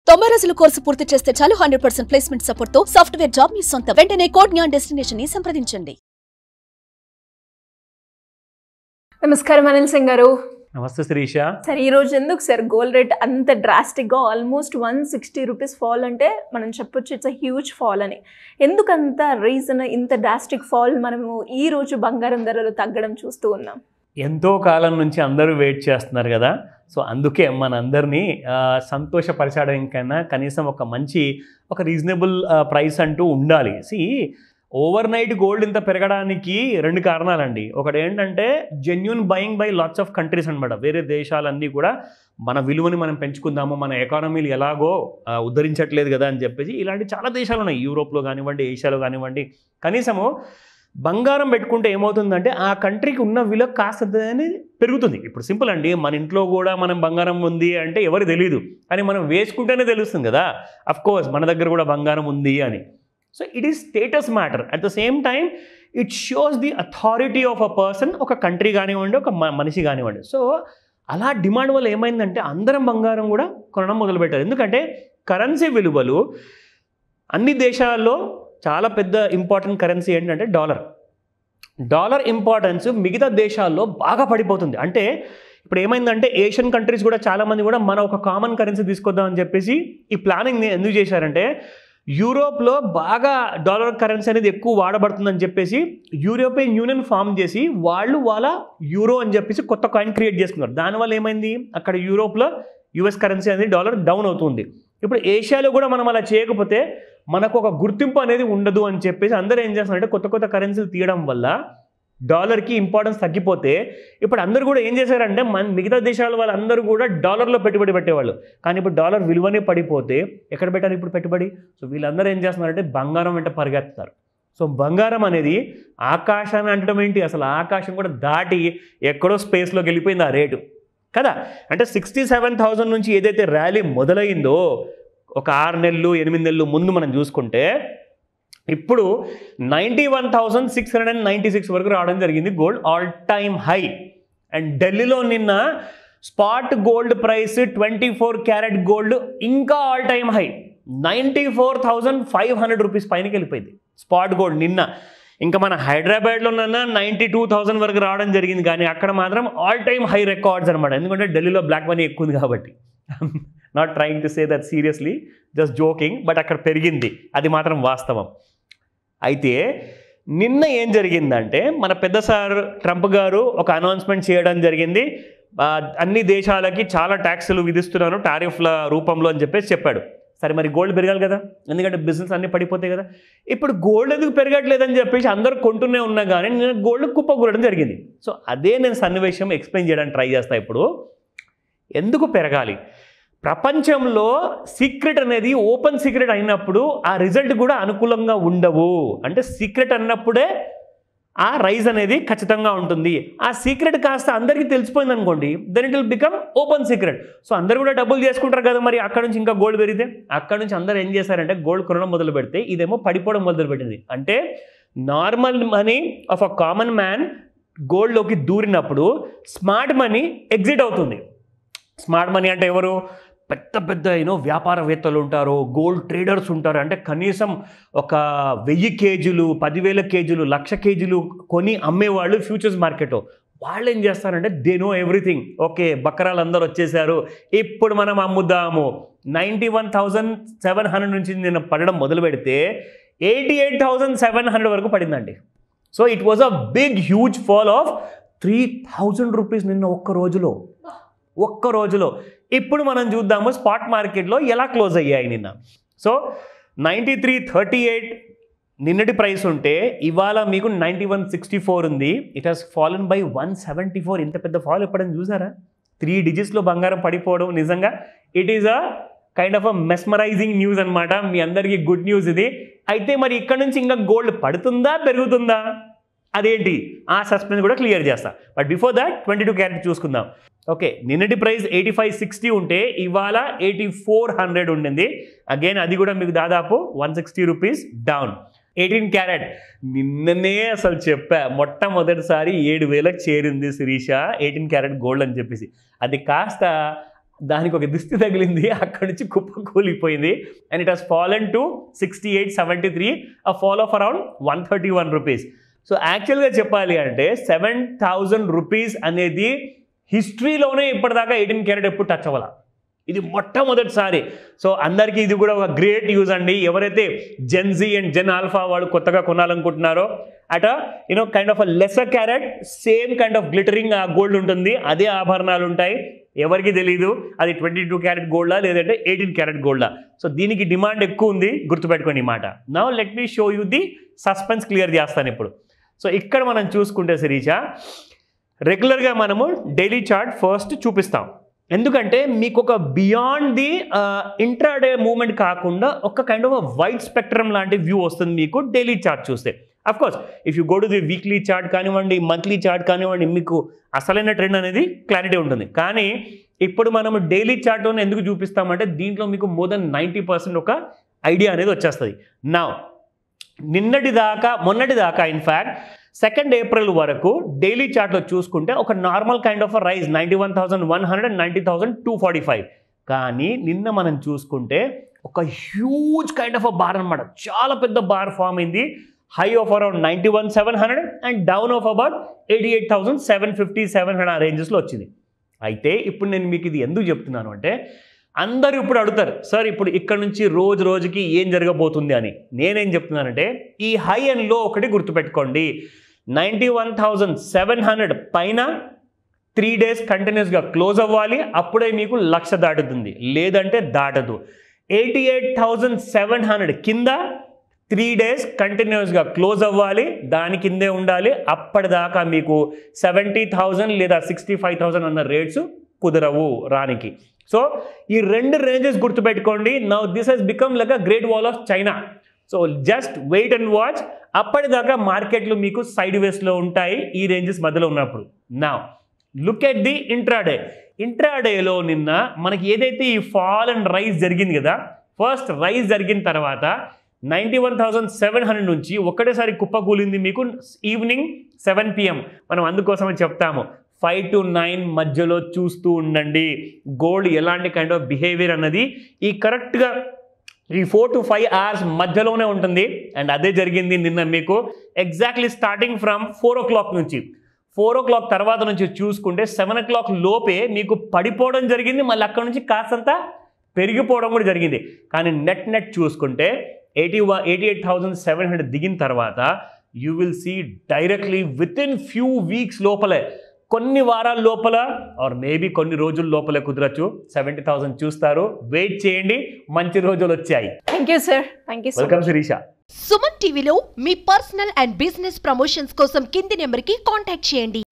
90 రోజుల కోర్సు పూర్తి చేస్తే చాలు 100% ప్లేస్మెంట్ సపోర్ట్ తో సాఫ్ట్వేర్ జాబ్ మీ సొంతం. వెంటనే కోడ్ జ్ఞాన్ డెస్టినేషన్ ని సంప్రదించండి. నమస్కారం అనిల్ సింగ్ గారు. నమస్తే శిరీష. సార్ ఈ రోజు ఎందుకు సార్ గోల్డ్ రేట్ అంత డ్రాస్టిక్గా ఆల్మోస్ట్ 160 రూపీస్ ఫాల్ అంటే మనం చెప్పొచ్చు ఇట్స్ అ హ్యూజ్ ఫాల్ అని. ఎందుకంత రీజన్ ఇంత డ్రాస్టిక్ ఫాల్ మనము ఈ రోజు బంగారం ధరలు తగ్గడం చూస్తూ ఉన్నాం? ఎంతో కాలం నుంచి అందరూ వెయిట్ చేస్తున్నారు కదా, సో అందుకే మనందరినీ సంతోషపరచడానికైనా కనీసం ఒక రీజనబుల్ ప్రైస్ అంటూ ఉండాలి. ఓవర్ నైట్ గోల్డ్ ఇంత పెరగడానికి రెండు కారణాలండి. ఒకటి ఏంటంటే genuine buying by lots of countries అనమాట. వేరే దేశాలన్నీ కూడా మన విలువని మనం పెంచుకుందాము, మన ఎకానమీలు ఎలాగో ఉద్ధరించట్లేదు కదా అని చెప్పేసి ఇలాంటి చాలా దేశాలు ఉన్నాయి. యూరోప్లో కానివ్వండి, ఏషియాలో కానివ్వండి. కనీసము బంగారం పెట్టుకుంటే ఏమవుతుందంటే ఆ కంట్రీకి ఉన్న విలువ కాస్త పెరుగుతుంది. ఇప్పుడు సింపుల్ అండి, మన ఇంట్లో కూడా మనం బంగారం ఉంది అంటే ఎవరికి తెలియదు, కానీ మనం వేసుకుంటేనే తెలుస్తుంది కదా అఫ్కోర్స్ మన దగ్గర కూడా బంగారం ఉంది అని. So it is status matter. At the same time it shows the authority of a person, ఒక కంట్రీ కానివ్వండి, ఒక మనిషి కానివ్వండి. సో అలా డిమాండ్ వల్ల ఏమైందంటే అందరం బంగారం కూడా కొనడం మొదలుపెట్టారు. ఎందుకంటే కరెన్సీ విలువలు అన్ని దేశాల్లో చాలా పెద్ద ఇంపార్టెంట్ కరెన్సీ ఏంటంటే డాలర్ ఇంపార్టెన్స్ మిగతా దేశాల్లో బాగా పడిపోతుంది. అంటే ఇప్పుడు ఏమైందంటే ఏషియన్ కంట్రీస్ కూడా చాలామంది కూడా మన ఒక కామన్ కరెన్సీ తీసుకొద్దాం అని చెప్పేసి ఈ ప్లానింగ్ ఎందుకు చేశారంటే యూరోప్లో బాగా డాలర్ కరెన్సీ అనేది ఎక్కువ వాడబడుతుందని చెప్పేసి యూరోపియన్ యూనియన్ ఫామ్ చేసి వాళ్ళ యూరో అని చెప్పేసి కొత్త కాయిన్ క్రియేట్ చేసుకున్నారు. దానివల్ల ఏమైంది, అక్కడ యూరోప్లో యుఎస్ కరెన్సీ అనేది డాలర్ డౌన్ అవుతుంది. ఇప్పుడు ఏషియాలో కూడా మనం అలా చేయకపోతే మనకు ఒక గుర్తింపు అనేది ఉండదు అని చెప్పేసి అందరూ ఏం చేస్తున్నారంటే కొత్త కరెన్సీలు తీయడం వల్ల డాలర్కి ఇంపార్టెన్స్ తగ్గిపోతే ఇప్పుడు అందరూ కూడా ఏం చేశారంటే మిగతా దేశాల వాళ్ళందరూ కూడా డాలర్లో పెట్టుబడి పెట్టేవాళ్ళు. కానీ ఇప్పుడు డాలర్ విలువనే పడిపోతే ఎక్కడ పెట్టారు ఇప్పుడు పెట్టుబడి? సో వీళ్ళందరూ ఏం చేస్తున్నారంటే బంగారం వెంట పరిగెత్తుతారు. సో బంగారం అనేది ఆకాశాన్ని అంటడం ఏంటి, అసలు ఆకాశం కూడా దాటి ఎక్కడో స్పేస్లోకి వెళ్ళిపోయింది ఆ రేటు కదా. అంటే 67,000 నుంచి ఏదైతే ర్యాలీ మొదలైందో ఒక 6 నెలలు 8 నెలలు ముందు మనం చూసుకుంటే ఇప్పుడు 91,696 వరకు రావడం జరిగింది gold all time high. And ఢిల్లీలో నిన్న spot gold price 24 carat gold ఇంకా ఆల్ టైమ్ హై 94,500 రూపీస్ పైనకి వెళ్ళిపోయింది స్పాట్ గోల్డ్ నిన్న. ఇంకా మన హైదరాబాద్లో 92,000 వరకు రావడం జరిగింది, కానీ అక్కడ మాత్రం ఆల్ టైమ్ హై రికార్డ్స్ అనమాట. ఎందుకంటే ఢిల్లీలో బ్లాక్ మనీ ఎక్కువ ఉంది కాబట్టి. Not trying to say that seriously, just joking, but అక్కడ పెరిగింది, అది మాత్రం వాస్తవం. అయితే నిన్న ఏం జరిగిందంటే మన పెద్ద సార్ ట్రంప్ గారు ఒక అనౌన్స్మెంట్ చేయడం జరిగింది. అన్ని దేశాలకి చాలా ట్యాక్సులు విధిస్తున్నాను టారిఫ్ల రూపంలో అని చెప్పేసి చెప్పాడు. సరే మరి గోల్డ్ పెరగాలి కదా, ఎందుకంటే బిజినెస్ అన్నీ పడిపోతాయి కదా. ఇప్పుడు గోల్డ్ ఎందుకు పెరగట్లేదని చెప్పేసి అందరూ కొంటూనే ఉన్నా కానీ నేను గోల్డ్ కుప్పకూడడం జరిగింది. సో అదే నేను సన్నివేశం ఎక్స్ప్లెయిన్ చేయడానికి ట్రై చేస్తాను. ఇప్పుడు ఎందుకు పెరగాలి? ప్రపంచంలో సీక్రెట్ అనేది ఓపెన్ సీక్రెట్ అయినప్పుడు ఆ రిజల్ట్ కూడా అనుకూలంగా ఉండవు. అంటే సీక్రెట్ అన్నప్పుడే ఆ రైజ్ అనేది ఖచ్చితంగా ఉంటుంది. ఆ సీక్రెట్ కాస్త అందరికీ తెలిసిపోయింది అనుకోండి, then it will become open secret. So అందరూ కూడా డబ్బులు చేసుకుంటారు కదా, మరి అక్కడ నుంచి ఇంకా గోల్డ్ పెరిగితే అక్కడ నుంచి అందరూ ఏం చేశారంటే గోల్డ్ కొనడం మొదలు పెడితే ఇదేమో పడిపోవడం మొదలు పెట్టింది. అంటే normal money of a common man గోల్డ్లోకి దూరినప్పుడు స్మార్ట్ మనీ ఎగ్జిట్ అవుతుంది. స్మార్ట్ మనీ అంటే ఎవరు? పెద్ద వ్యాపారవేత్తలు ఉంటారు, గోల్డ్ ట్రేడర్స్ ఉంటారు. అంటే కనీసం ఒక 1000 కేజీలు 10,000 కేజీలు 1,00,000 కేజీలు కొని అమ్మేవాళ్ళు ఫ్యూచర్స్ మార్కెట్లో. వాళ్ళు ఏం చేస్తారంటే దే నో ఎవ్రీథింగ్. ఓకే, బకరాలు అందరూ వచ్చేసారు, ఇప్పుడు మనం అమ్ముదాము. 91,700 నుంచి నేను పడడం మొదలు పెడితే 88,700 వరకు పడిందండి. So it was a big huge fall of 3,000 rupees నిన్న ఒక్క రోజులో. ఇప్పుడు మనం చూద్దాము స్పాట్ మార్కెట్లో ఎలా క్లోజ్ అయ్యాయి నిన్న. సో 93.38 నిన్నటి ప్రైస్ ఉంటే ఇవాళ మీకు 91.64 ఉంది. It has fallen by 174. ఇంత పెద్ద ఫాల్ ఎప్పుడైనా చూసారా? 3 డిజిట్స్లో బంగారం పడిపోవడం నిజంగా it is a kind of a mesmerising news అనమాట. మీ అందరికీ గుడ్ న్యూస్ ఇది. అయితే మరి ఇక్కడ నుంచి ఇంకా గోల్డ్ పడుతుందా పెరుగుతుందా అదేంటి, ఆ సస్పెన్స్ కూడా క్లియర్ చేస్తా. బట్ బిఫోర్ దాట్ 22 క్యారెట్ చూసుకుందాం. ఓకే, నిన్నటి ప్రైస్ 85.60 ఉంటే ఇవాళ 8400 ఉండింది. అగైన్ అది కూడా మీకు దాదాపు 160 రూపీస్ డౌన్. 18 క్యారెట్ నిన్ననే అసలు చెప్పా, మొట్టమొదటిసారి 7,000కి చేరింది శిరీష 18 క్యారెట్ గోల్డ్ అని చెప్పేసి. అది కాస్త దానికి ఒక దిష్టి తగిలింది, అక్కడి నుంచి కుప్ప కూలిపోయింది. And it has fallen to 68.73, a fall of around 131 rupees. So యాక్చువల్గా చెప్పాలి అంటే 7,000 రూపీస్ అనేది హిస్టరీలోనే ఇప్పటిదాకా 18 క్యారెట్ ఎప్పుడు టచ్ అవ్వాల. ఇది మొట్టమొదటిసారి. సో అందరికీ ఇది కూడా ఒక గ్రేట్ యూజ్ అండి. ఎవరైతే జెన్ జీ అండ్ జెన్ ఆల్ఫా వాళ్ళు కొత్తగా కొనాలనుకుంటున్నారో అట kind of a lesser carrot, same kind of glittering gold ఉంటుంది, అదే ఆభరణాలు ఉంటాయి. ఎవరికి తెలీదు అది 22 క్యారెట్ గోల్డా లేదంటే 18 క్యారెట్ గోల్డా. సో దీనికి డిమాండ్ ఎక్కువ ఉంది, గుర్తుపెట్టుకోండి ఈ మాట. Now let me show you the suspense clear చేస్తాను ఇప్పుడు. సో ఇక్కడ మనం చూసుకుంటే శిరీష, రెగ్యులర్గా మనము డైలీ చార్ట్ ఫస్ట్ చూపిస్తాం. ఎందుకంటే మీకు ఒక బియాండ్ ది ఇంట్రాడే మూవ్మెంట్ కాకుండా ఒక కైండ్ ఆఫ్ వైడ్ స్పెక్ట్రమ్ లాంటి వ్యూ వస్తుంది మీకు డైలీ చార్ట్ చూస్తే. Of course if you go to the weekly chart కానివ్వండి, మంత్లీ చార్ట్ కానివ్వండి, మీకు అసలైన ట్రెండ్ అనేది క్లారిటీ ఉంటుంది. కానీ ఇప్పుడు మనము డైలీ చార్ట్లోనే ఎందుకు చూపిస్తామంటే దీంట్లో మీకు మోర్ దెన్ 90% ఒక ఐడియా అనేది వచ్చేస్తుంది. నా మొన్నటి దాకా ఇన్ఫ్యాక్ట్ 2nd ఏప్రిల్ వరకు డైలీ చార్ట్లో చూసుకుంటే ఒక normal kind of rise 91,100 and 90,245. కానీ నిన్న మనం చూసుకుంటే ఒక huge kind of a bar అనమాట, చాలా పెద్ద బార్ ఫామ్ అయింది. High of around 91,700 and down of about 88,750-700 ఆ రేంజెస్లో వచ్చింది. అయితే ఇప్పుడు నేను మీకు ఇది ఎందుకు చెప్తున్నాను అంటే అందరూ ఇప్పుడు అడుగుతారు, సార్ ఇప్పుడు ఇక్కడ నుంచి రోజుకి ఏం జరగబోతుంది అని. నేనేం చెప్తున్నానంటే ఈ హై అండ్ లో ఒకటి గుర్తుపెట్టుకోండి. 91,700 పైన 3 days కంటిన్యూస్గా క్లోజ్ అవ్వాలి, అప్పుడే మీకు 1,00,000 దాటుతుంది, లేదంటే దాటదు. 88,700 కింద 3 days కంటిన్యూస్గా క్లోజ్ అవ్వాలి, దాని కిందే ఉండాలి. అప్పటిదాకా మీకు 70,000 లేదా 65,000 అన్న రేట్స్ కుదరవు రానికి. సో ఈ 2 రేంజెస్ గుర్తుపెట్టుకోండి. Now this has become like a great wall of China. So just wait and watch. అప్పటిదాకా మార్కెట్లు మీకు సైడ్ వేస్లో ఉంటాయి ఈ రేంజెస్ మధ్యలో ఉన్నప్పుడు. నా లుక్ ఎట్ ది ఇంట్రాడేలో నిన్న మనకి ఏదైతే ఈ ఫాల్ అండ్ రైజ్ జరిగింది కదా, ఫస్ట్ రైజ్ జరిగిన తర్వాత 91,700 నుంచి ఒక్కటేసారి కుప్పకూలింది మీకు ఈవినింగ్ 7 PM. మనం అందుకోసమే చెప్తాము 5 to 9 మధ్యలో చూస్తూ ఉండండి గోల్డ్ ఎలాంటి కైండ్ ఆఫ్ బిహేవియర్ అన్నది ఈ కరెక్ట్గా ఈ 4 to 5 hours మధ్యలోనే ఉంటుంది. అండ్ అదే జరిగింది నిన్న మీకు ఎగ్జాక్ట్లీ స్టార్టింగ్ ఫ్రమ్ 4 o'clock నుంచి. 4 o'clock తర్వాత నుంచి చూసుకుంటే 7 o'clock లోపే మీకు పడిపోవడం జరిగింది, మళ్ళీ అక్కడ నుంచి కాస్తంత పెరిగిపోవడం కూడా జరిగింది. కానీ నెట్ చూసుకుంటే 88,700 దిగిన తర్వాత you will see directly within few weeks లోపలే, కొన్ని వారాల లోపల ఆర్ మేబీ కొన్ని రోజుల లోపలే కుదరచ్చు 70,000 చూస్తారు. వెయిట్ చేయండి, మంచి రోజులు వచ్చాయి. Thank you sir. Thank you. Welcome Shirisha. Suman టీవీలో మీ పర్సనల్ అండ్ బిజినెస్ ప్రమోషన్స్ కోసం కింది నెంబర్కి కాంటాక్ట్ చేయండి.